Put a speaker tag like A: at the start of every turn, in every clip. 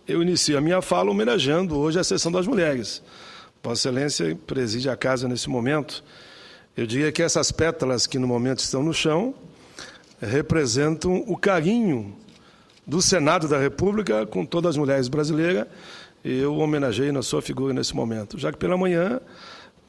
A: eu inicio a minha fala homenageando hoje a Sessão das Mulheres. Vossa Excelência preside a casa nesse momento. Eu diria que essas pétalas que no momento estão no chão representam o carinho do Senado da República com todas as mulheres brasileiras. Eu homenageei na sua figura nesse momento, já que pela manhã,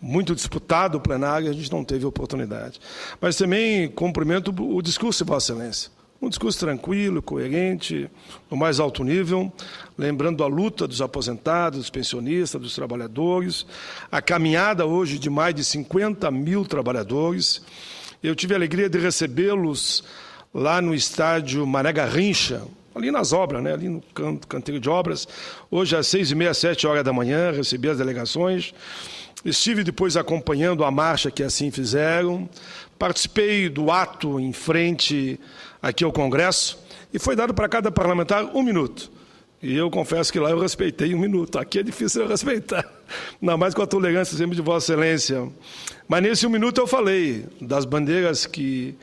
A: muito disputado o plenário, a gente não teve oportunidade. Mas também cumprimento o discurso de Vossa Excelência. Um discurso tranquilo, coerente, no mais alto nível, lembrando a luta dos aposentados, dos pensionistas, dos trabalhadores, a caminhada hoje de mais de 50 mil trabalhadores. Eu tive a alegria de recebê-los lá no estádio Mané Garrincha, ali nas obras, né? Ali no canteiro de obras. Hoje, às 6h30, 7h da manhã, recebi as delegações. Estive depois acompanhando a marcha que assim fizeram. Participei do ato em frente aqui ao Congresso e foi dado para cada parlamentar 1 minuto. E eu confesso que lá eu respeitei 1 minuto. Aqui é difícil eu respeitar, ainda mais com a tolerância sempre de Vossa Excelência. Mas nesse 1 minuto eu falei das bandeiras que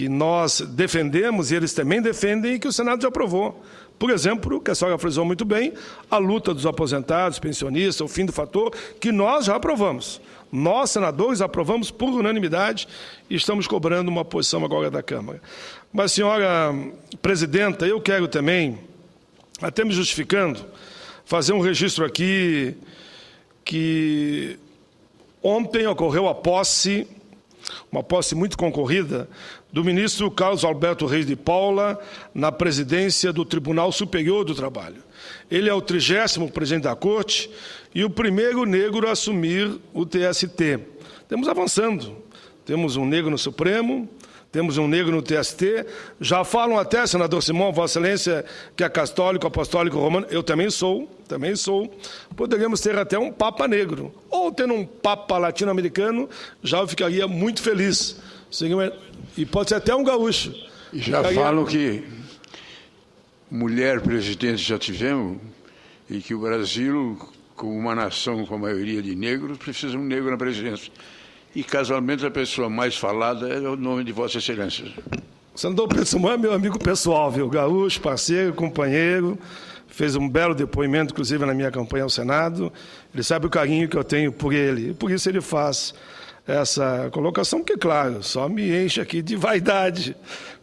A: nós defendemos e eles também defendem e que o Senado já aprovou. Por exemplo, que a senhora frisou muito bem, a luta dos aposentados, pensionistas, o fim do fator, que nós já aprovamos. Nós, senadores, aprovamos por unanimidade e estamos cobrando uma posição agora da Câmara. Mas, senhora presidenta, eu quero também, até me justificando, fazer um registro aqui que ontem ocorreu a posse, uma posse muito concorrida, do ministro Carlos Alberto Reis de Paula na presidência do Tribunal Superior do Trabalho. Ele é o 30º presidente da Corte e o primeiro negro a assumir o TST. Estamos avançando. Temos um negro no Supremo, temos um negro no TST. Já falam até, senador Simão, Vossa Excelência, que é católico, apostólico, romano. Eu também sou. Poderíamos ter até um Papa negro. Ou tendo um Papa latino-americano, já eu ficaria muito feliz. E pode ser até um gaúcho.
B: E já falam que mulher presidente já tivemos e que o Brasil, como uma nação com a maioria de negros, precisa de um negro na presidência. E, casualmente, a pessoa mais falada é o nome de Vossa Excelência.
A: O senador Pedro Simão é meu amigo pessoal, viu? Gaúcho, parceiro, companheiro, fez um belo depoimento, inclusive, na minha campanha ao Senado. Ele sabe o carinho que eu tenho por ele, e por isso ele faz essa colocação, que, claro, só me enche aqui de vaidade.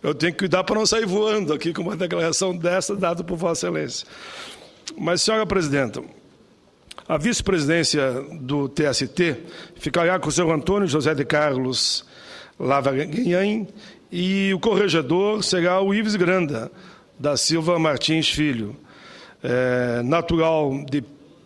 A: Eu tenho que cuidar para não sair voando aqui com uma declaração dessa dada por Vossa Excelência. Mas, senhora presidenta, a vice-presidência do TST ficará com o senhor Antônio José de Carlos Lavaganhan e o corregedor será o Ives Granda da Silva Martins Filho, natural de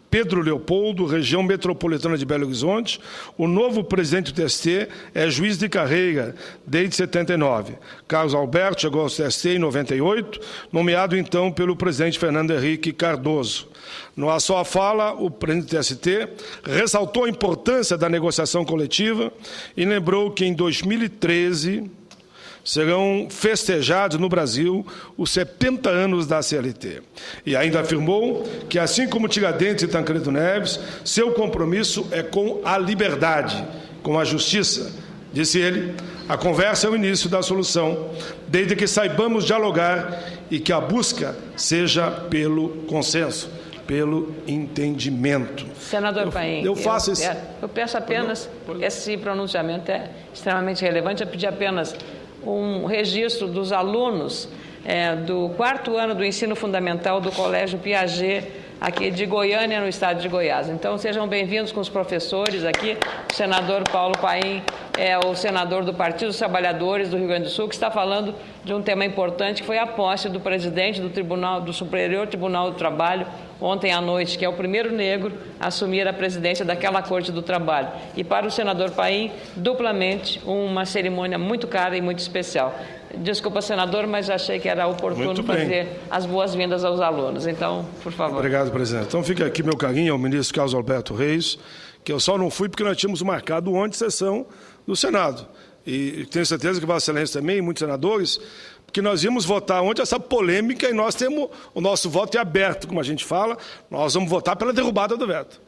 A: Pedro Leopoldo, região metropolitana de Belo Horizonte. O novo presidente do TST é juiz de carreira desde 79. Carlos Alberto chegou ao TST em 98, nomeado então pelo presidente Fernando Henrique Cardoso. Na sua fala, o presidente do TST ressaltou a importância da negociação coletiva e lembrou que em 2013 serão festejados no Brasil os 70 anos da CLT. E ainda afirmou que, assim como Tiradentes e Tancredo Neves, seu compromisso é com a liberdade, com a justiça. Disse ele, a conversa é o início da solução, desde que saibamos dialogar e que a busca seja pelo consenso, pelo entendimento.
C: Senador Paim, eu peço apenas, esse pronunciamento é extremamente relevante, eu pedi apenas um registro dos alunos do 4º ano do ensino fundamental do Colégio Piaget, aqui de Goiânia, no estado de Goiás. Então, sejam bem-vindos com os professores aqui. O senador Paulo Paim é o senador do Partido dos Trabalhadores do Rio Grande do Sul, que está falando de um tema importante, que foi a posse do presidente do Superior Tribunal do Trabalho, ontem à noite, que é o primeiro negro a assumir a presidência daquela Corte do Trabalho. E para o senador Paim, duplamente, uma cerimônia muito cara e muito especial. Desculpa, senador, mas achei que era oportuno fazer as boas-vindas aos alunos. Então, por favor.
A: Obrigado, presidente. Então, fica aqui meu carinho ao ministro Carlos Alberto Reis, que eu só não fui porque nós tínhamos marcado ontem sessão do Senado. E tenho certeza que Vossa Excelência também, e muitos senadores, porque nós íamos votar ontem essa polêmica e nós temos, o nosso voto é aberto, como a gente fala, nós vamos votar pela derrubada do veto,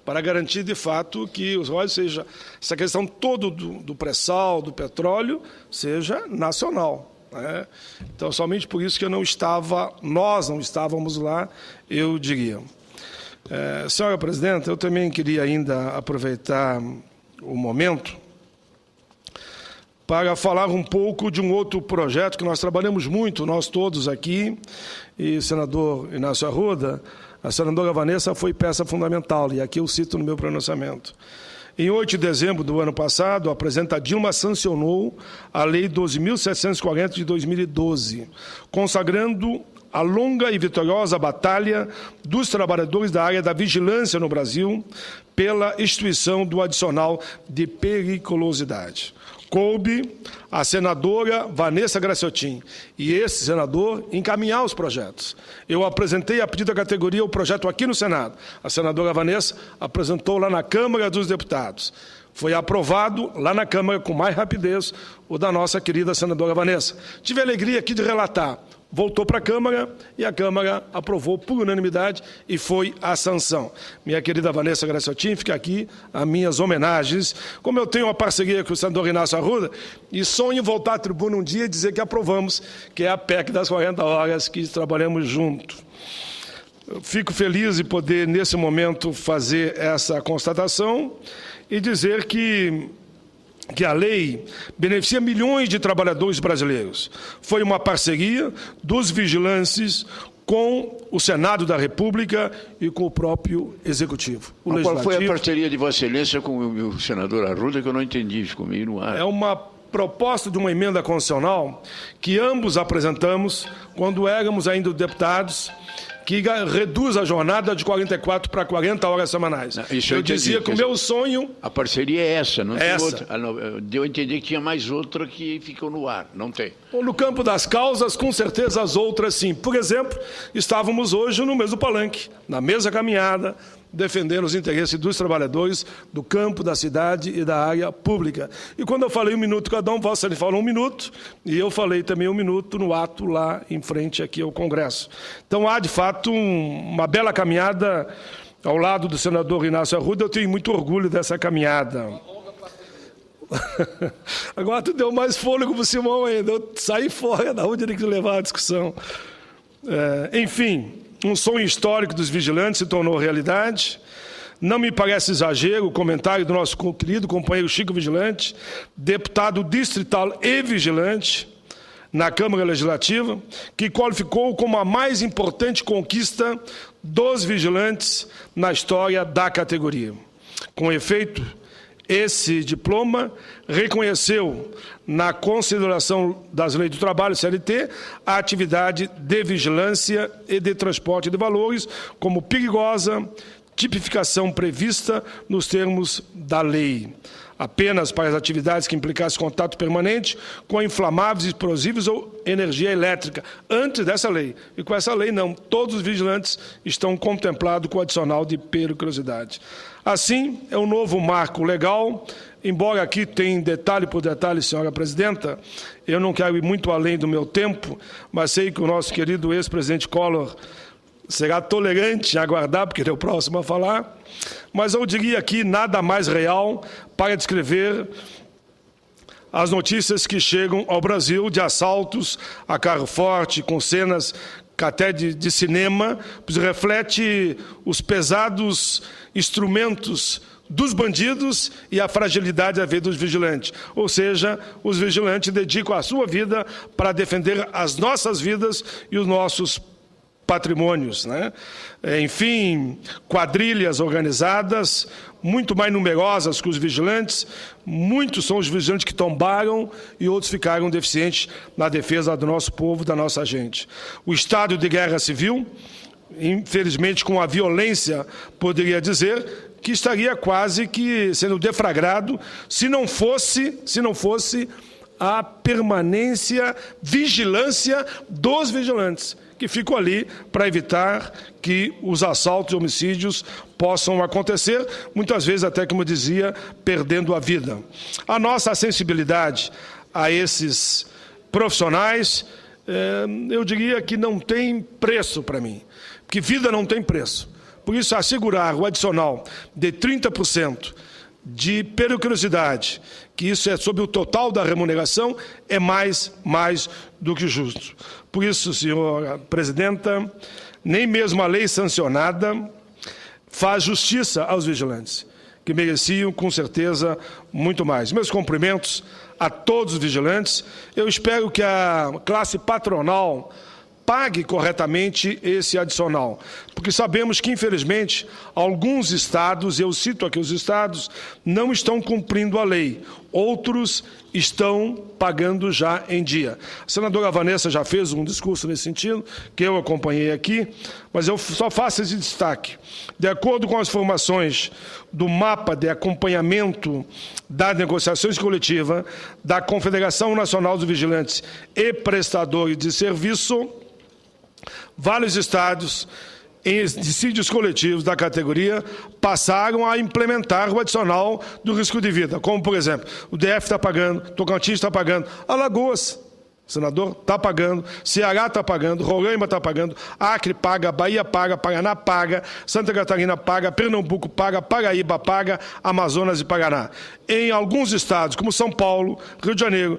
A: para garantir, de fato, que os royalties seja, essa questão toda do pré-sal, do petróleo, seja nacional. né? Então, somente por isso que nós não estávamos lá, eu diria. Senhora Presidenta, eu também queria ainda aproveitar o momento para falar um pouco de um outro projeto que nós trabalhamos muito, nós todos aqui, e o senador Inácio Arruda, a senadora Vanessa foi peça fundamental, e aqui eu cito no meu pronunciamento. Em 8 de dezembro do ano passado, a presidenta Dilma sancionou a Lei 12.740 de 2012, consagrando a longa e vitoriosa batalha dos trabalhadores da área da vigilância no Brasil pela instituição do adicional de periculosidade. Coube à senadora Vanessa Graciotin e esse senador encaminhar os projetos. Eu apresentei a pedido da categoria o projeto aqui no Senado. A senadora Vanessa apresentou lá na Câmara dos Deputados. Foi aprovado lá na Câmara com mais rapidez o da nossa querida senadora Vanessa. Tive a alegria aqui de relatar. Voltou para a Câmara e a Câmara aprovou por unanimidade e foi a sanção. Minha querida Vanessa Graciotin, fica aqui as minhas homenagens. Como eu tenho uma parceria com o senador Inácio Arruda, e sonho em voltar à tribuna um dia e dizer que aprovamos, que é a PEC das 40 horas que trabalhamos junto. Eu fico feliz de poder, nesse momento, fazer essa constatação e dizer que a lei beneficia milhões de trabalhadores brasileiros. Foi uma parceria dos vigilantes com o Senado da República e com o próprio Executivo.
B: Qual foi a parceria de Vossa Excelência com o senador Arruda, que eu não entendi, ficou meio no ar?
A: É uma proposta de uma emenda constitucional que ambos apresentamos quando éramos ainda deputados, que reduz a jornada de 44 para 40 horas semanais.
B: Isso
A: eu dizia que o meu sonho...
B: A parceria é essa, não tem outra.
A: Essa.
B: Deu a entender que tinha mais outra que ficou no ar, não tem.
A: No campo das causas, com certeza as outras sim. Por exemplo, estávamos hoje no mesmo palanque, na mesma caminhada, defendendo os interesses dos trabalhadores do campo, da cidade e da área pública. E quando eu falei 1 minuto cada um, Vossa Excelência falou 1 minuto, e eu falei também 1 minuto no ato lá em frente aqui ao Congresso. Então há, de fato, uma bela caminhada ao lado do senador Inácio Arruda. Eu tenho muito orgulho dessa caminhada. Agora tu deu mais fôlego para o Simão ainda. Eu saí fora da onde ele quis levar a discussão. Enfim, um sonho histórico dos vigilantes se tornou realidade. Não me parece exagero o comentário do nosso querido companheiro Chico Vigilante, deputado distrital e vigilante na Câmara Legislativa, que qualificou como a mais importante conquista dos vigilantes na história da categoria. Com efeito, esse diploma reconheceu, na consideração das leis do trabalho, CLT, a atividade de vigilância e de transporte de valores como perigosa, tipificação prevista nos termos da lei. Apenas para as atividades que implicassem contato permanente com inflamáveis, explosivos ou energia elétrica, antes dessa lei. E com essa lei, não. Todos os vigilantes estão contemplados com o adicional de periculosidade. Assim, é um novo marco legal, embora aqui tem detalhe por detalhe, senhora presidenta, eu não quero ir muito além do meu tempo, mas sei que o nosso querido ex-presidente Collor será tolerante em aguardar, porque ele é o próximo a falar, mas eu diria aqui nada mais real para descrever as notícias que chegam ao Brasil de assaltos a carro forte, com cenas até de cinema, pois reflete os pesados instrumentos dos bandidos e a fragilidade a ver dos vigilantes. Ou seja, os vigilantes dedicam a sua vida para defender as nossas vidas e os nossos patrimônios, né? Enfim, quadrilhas organizadas, muito mais numerosas que os vigilantes, muitos são os vigilantes que tombaram e outros ficaram deficientes na defesa do nosso povo, da nossa gente. O estado de guerra civil, infelizmente com a violência, poderia dizer, que estaria quase que sendo deflagrado se não fosse a permanência, vigilância dos vigilantes, que ficam ali para evitar que os assaltos e homicídios possam acontecer, muitas vezes até, como eu dizia, perdendo a vida. A nossa sensibilidade a esses profissionais, eu diria que não tem preço para mim, porque vida não tem preço. Por isso, assegurar o adicional de 30% de periculosidade, que isso é sobre o total da remuneração, é mais do que justo. Por isso, senhora presidenta, nem mesmo a lei sancionada faz justiça aos vigilantes, que mereciam, com certeza, muito mais. Meus cumprimentos a todos os vigilantes. Eu espero que a classe patronal pague corretamente esse adicional, porque sabemos que, infelizmente, alguns estados, eu cito aqui os estados, não estão cumprindo a lei, outros estão pagando já em dia. A senadora Vanessa já fez um discurso nesse sentido, que eu acompanhei aqui, mas eu só faço esse destaque. De acordo com as informações do mapa de acompanhamento das negociações coletivas da Confederação Nacional dos Vigilantes e Prestadores de Serviço, vários estados, em dissídios coletivos da categoria, passaram a implementar o adicional do risco de vida, como, por exemplo, o DF está pagando, Tocantins está pagando, Alagoas, senador, está pagando, Ceará está pagando, Roraima está pagando, Acre paga, Bahia paga, Paraná paga, Santa Catarina paga, Pernambuco paga, Paraíba paga, Amazonas e Paraná. Em alguns estados, como São Paulo, Rio de Janeiro,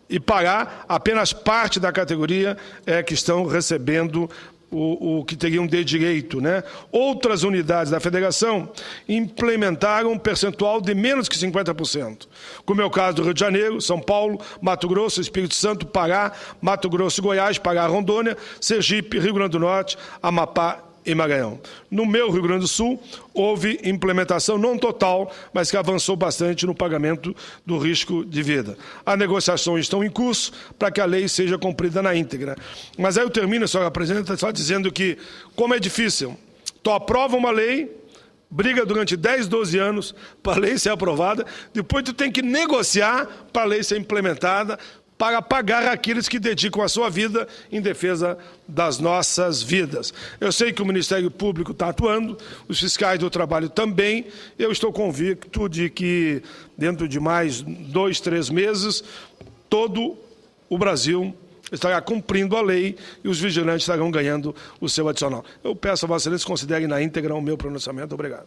A: e Pará, apenas parte da categoria é que estão recebendo o que teriam de direito, né? Outras unidades da federação implementaram um percentual de menos que 50%, como é o caso do Rio de Janeiro, São Paulo, Mato Grosso, Espírito Santo, Pará, Mato Grosso e Goiás, Pará, Rondônia, Sergipe, Rio Grande do Norte, Amapá e Maranhão. No meu Rio Grande do Sul, houve implementação não total, mas que avançou bastante no pagamento do risco de vida. As negociações estão em curso para que a lei seja cumprida na íntegra. Mas aí eu termino, senhora presidenta, só dizendo que, como é difícil, tu aprova uma lei, briga durante 10, 12 anos para a lei ser aprovada, depois tu tem que negociar para a lei ser implementada, para pagar aqueles que dedicam a sua vida em defesa das nossas vidas. Eu sei que o Ministério Público está atuando, os fiscais do trabalho também. Eu estou convicto de que, dentro de mais 2, 3 meses, todo o Brasil estará cumprindo a lei e os vigilantes estarão ganhando o seu adicional. Eu peço a Vossa Excelência que considere na íntegra o meu pronunciamento. Obrigado.